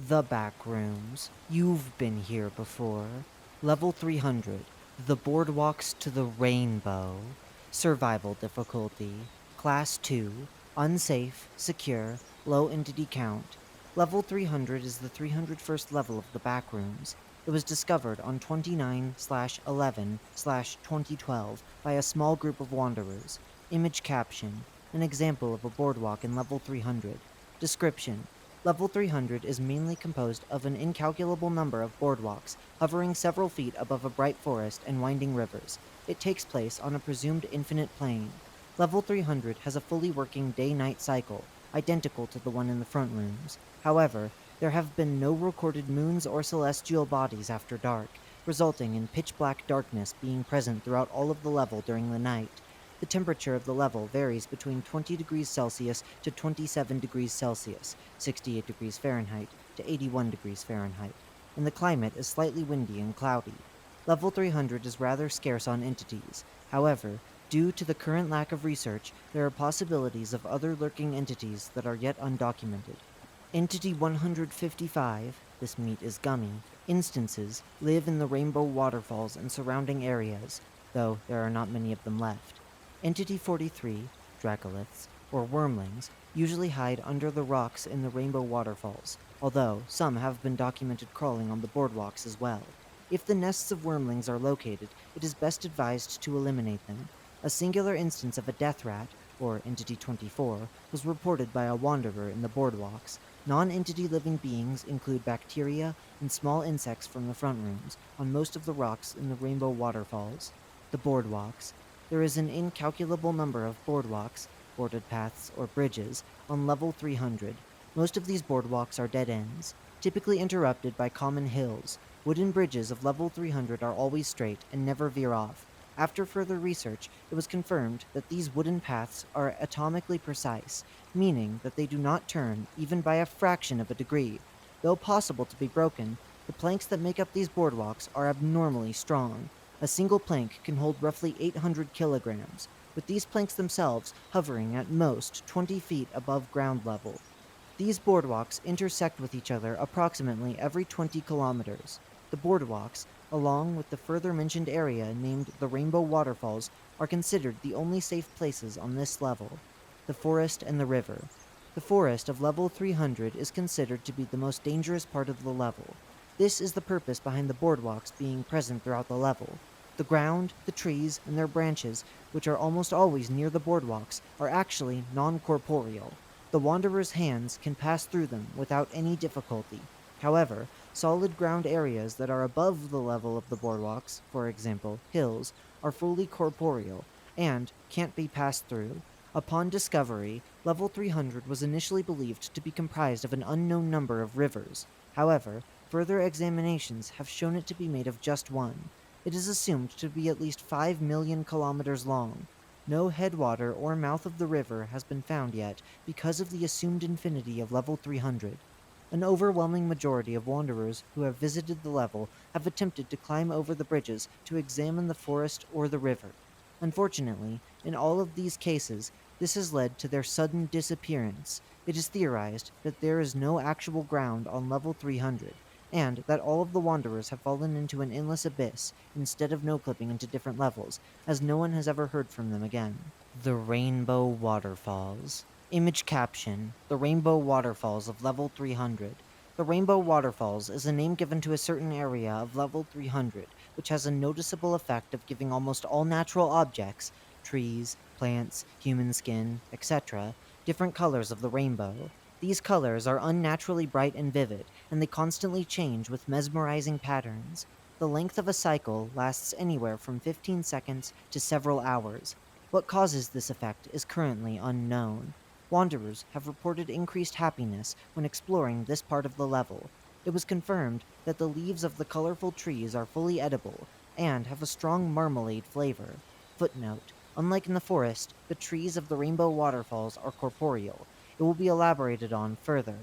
The Backrooms. You've been here before. Level 300. The Boardwalks to the Rainbow. Survival difficulty. Class 2. Unsafe, secure, low entity count. Level 300 is the 301st level of the Backrooms. It was discovered on 29/11/2012 by a small group of wanderers. Image caption. An example of a boardwalk in level 300. Description. Level 300 is mainly composed of an incalculable number of boardwalks, hovering several feet above a bright forest and winding rivers. It takes place on a presumed infinite plane. Level 300 has a fully working day-night cycle, identical to the one in the front rooms. However, there have been no recorded moons or celestial bodies after dark, resulting in pitch-black darkness being present throughout all of the level during the night. The temperature of the level varies between 20 degrees Celsius to 27 degrees Celsius, 68 degrees Fahrenheit to 81 degrees Fahrenheit, and the climate is slightly windy and cloudy. Level 300 is rather scarce on entities. However, due to the current lack of research, there are possibilities of other lurking entities that are yet undocumented. Entity 155, this meat is gummy, instances live in the Rainbow Waterfalls and surrounding areas, though there are not many of them left. Entity 43, Dracoliths, or wormlings, usually hide under the rocks in the Rainbow Waterfalls, although some have been documented crawling on the boardwalks as well. If the nests of wormlings are located, it is best advised to eliminate them. A singular instance of a death rat, or Entity 24, was reported by a wanderer in the boardwalks. Non-entity living beings include bacteria and small insects from the front rooms on most of the rocks in the Rainbow Waterfalls. The boardwalks. There is an incalculable number of boardwalks, boarded paths, or bridges, on level 300. Most of these boardwalks are dead ends, typically interrupted by common hills. Wooden bridges of level 300 are always straight and never veer off. After further research, it was confirmed that these wooden paths are atomically precise, meaning that they do not turn even by a fraction of a degree. Though possible to be broken, the planks that make up these boardwalks are abnormally strong. A single plank can hold roughly 800 kilograms, with these planks themselves hovering at most 20 feet above ground level. These boardwalks intersect with each other approximately every 20 kilometers. The boardwalks, along with the further mentioned area named the Rainbow Waterfalls, are considered the only safe places on this level. The forest and the river. The forest of level 300 is considered to be the most dangerous part of the level. This is the purpose behind the boardwalks being present throughout the level. The ground, the trees, and their branches, which are almost always near the boardwalks, are actually non-corporeal. The wanderer's hands can pass through them without any difficulty. However, solid ground areas that are above the level of the boardwalks, for example, hills, are fully corporeal and can't be passed through. Upon discovery, level 300 was initially believed to be comprised of an unknown number of rivers. However, further examinations have shown it to be made of just one. It is assumed to be at least 5 million kilometers long. No headwater or mouth of the river has been found yet because of the assumed infinity of level 300. An overwhelming majority of wanderers who have visited the level have attempted to climb over the bridges to examine the forest or the river. Unfortunately, in all of these cases, this has led to their sudden disappearance. It is theorized that there is no actual ground on level 300, and that all of the wanderers have fallen into an endless abyss instead of no-clipping into different levels, as no one has ever heard from them again. The Rainbow Waterfalls. Image caption: The Rainbow Waterfalls of level 300. The Rainbow Waterfalls is a name given to a certain area of level 300, which has a noticeable effect of giving almost all natural objects, trees, plants, human skin, etc., different colors of the rainbow. These colors are unnaturally bright and vivid, and they constantly change with mesmerizing patterns. The length of a cycle lasts anywhere from 15 seconds to several hours. What causes this effect is currently unknown. Wanderers have reported increased happiness when exploring this part of the level. It was confirmed that the leaves of the colorful trees are fully edible and have a strong marmalade flavor. Footnote: Unlike in the forest, the trees of the Rainbow Waterfalls are corporeal. It will be elaborated on further.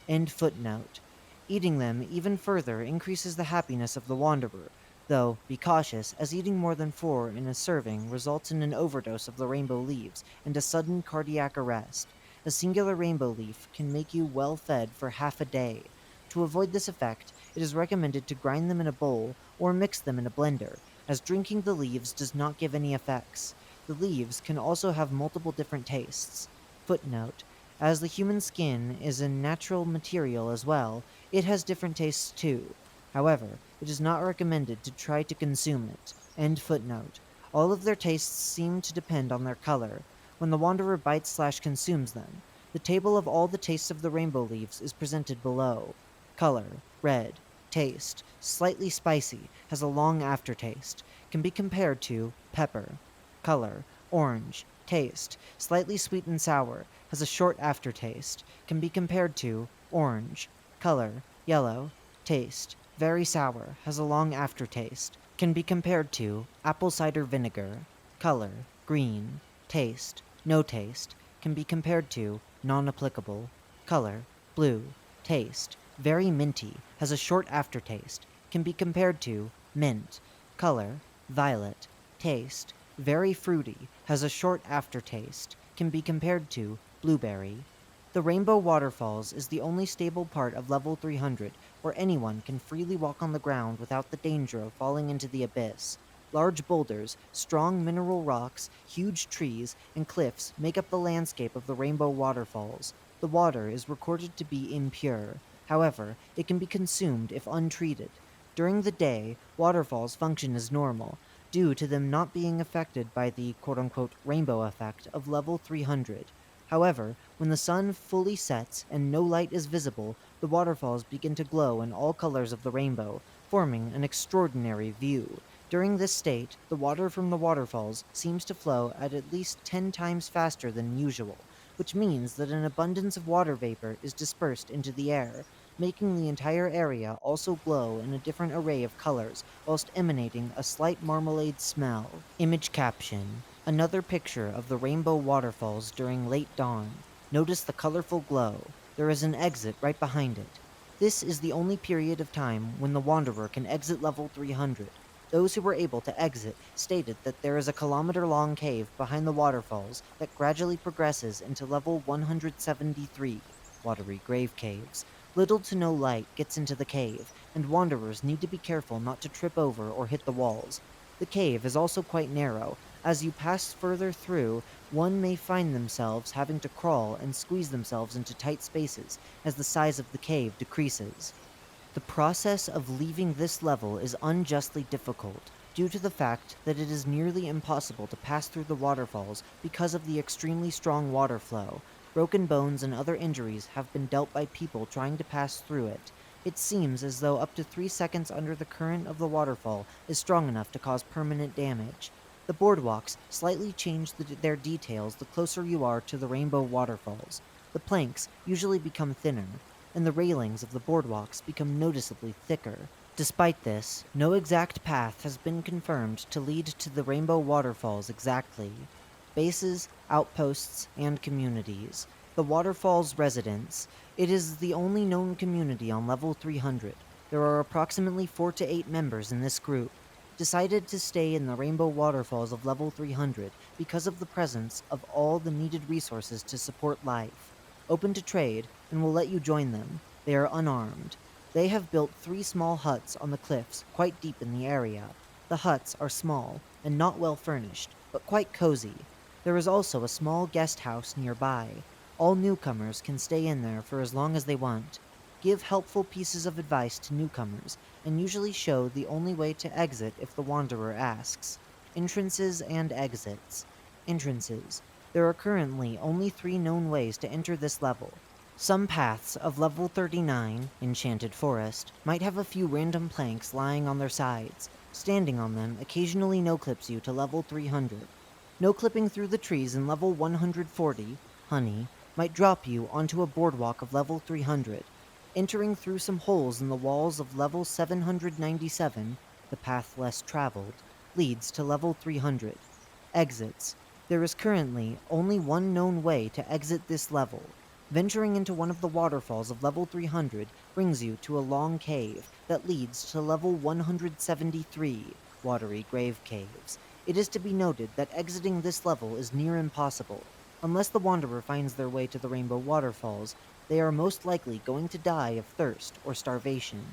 End footnote. Eating them even further increases the happiness of the wanderer, though be cautious, as eating more than 4 in a serving results in an overdose of the rainbow leaves and a sudden cardiac arrest. A singular rainbow leaf can make you well fed for half a day. To avoid this effect, it is recommended to grind them in a bowl or mix them in a blender, as drinking the leaves does not give any effects. The leaves can also have multiple different tastes. Footnote: as the human skin is a natural material as well, it has different tastes too. However, it is not recommended to try to consume it. End footnote. All of their tastes seem to depend on their color when the wanderer bites/consumes them. The table of all the tastes of the rainbow leaves is presented below. Color: red. Taste: slightly spicy, has a long aftertaste. Can be compared to pepper. Color: orange. Taste: slightly sweet and sour, has a short aftertaste. Can be compared to orange. Color: yellow. Taste: very sour, has a long aftertaste. Can be compared to apple cider vinegar. Color: green. Taste: no taste. Can be compared to non-applicable. Color: blue. Taste: very minty, has a short aftertaste. Can be compared to mint. Color: violet. Taste: very fruity, has a short aftertaste. Can be compared to blueberry. The Rainbow Waterfalls is the only stable part of level 300 where anyone can freely walk on the ground without the danger of falling into the abyss. Large boulders, strong mineral rocks, huge trees, and cliffs make up the landscape of the Rainbow Waterfalls. The water is recorded to be impure. However, it can be consumed if untreated. During the day, waterfalls function as normal, due to them not being affected by the quote-unquote rainbow effect of level 300. However, when the sun fully sets and no light is visible, the waterfalls begin to glow in all colors of the rainbow, forming an extraordinary view. During this state, the water from the waterfalls seems to flow at least 10 times faster than usual, which means that an abundance of water vapor is dispersed into the air, making the entire area also glow in a different array of colors, whilst emanating a slight marmalade smell. Image caption: another picture of the rainbow waterfalls during late dawn. Notice the colorful glow. There is an exit right behind it. This is the only period of time when the Wanderer can exit level 300. Those who were able to exit stated that there is a kilometer-long cave behind the waterfalls that gradually progresses into level 173, Watery Grave Caves. Little to no light gets into the cave, and wanderers need to be careful not to trip over or hit the walls. The cave is also quite narrow. As you pass further through, one may find themselves having to crawl and squeeze themselves into tight spaces as the size of the cave decreases. The process of leaving this level is unjustly difficult, due to the fact that it is nearly impossible to pass through the waterfalls because of the extremely strong water flow. Broken bones and other injuries have been dealt by people trying to pass through it. It seems as though up to 3 seconds under the current of the waterfall is strong enough to cause permanent damage. The boardwalks slightly change their details the closer you are to the rainbow waterfalls. The planks usually become thinner, and the railings of the boardwalks become noticeably thicker. Despite this, no exact path has been confirmed to lead to the rainbow waterfalls exactly. Bases, outposts, and communities. The waterfall's residents. It is the only known community on level 300. There are approximately 4 to 8 members in this group. Decided to stay in the rainbow waterfalls of level 300 because of the presence of all the needed resources to support life. Open to trade, and will let you join them. They are unarmed. They have built 3 small huts on the cliffs quite deep in the area. The huts are small and not well furnished, but quite cozy. There is also a small guest house nearby. All newcomers can stay in there for as long as they want. Give helpful pieces of advice to newcomers, and usually show the only way to exit if the wanderer asks. Entrances and exits. Entrances. There are currently only 3 known ways to enter this level. Some paths of level 39, Enchanted Forest, might have a few random planks lying on their sides. Standing on them occasionally no-clips you to level 300. No-clipping through the trees in level 140, Honey, might drop you onto a boardwalk of level 300. Entering through some holes in the walls of level 797, the path less traveled, leads to level 300. Exits. There is currently only one known way to exit this level. Venturing into one of the waterfalls of level 300 brings you to a long cave that leads to level 173, Watery Grave Caves. It is to be noted that exiting this level is near impossible. Unless the Wanderer finds their way to the Rainbow Waterfalls, they are most likely going to die of thirst or starvation.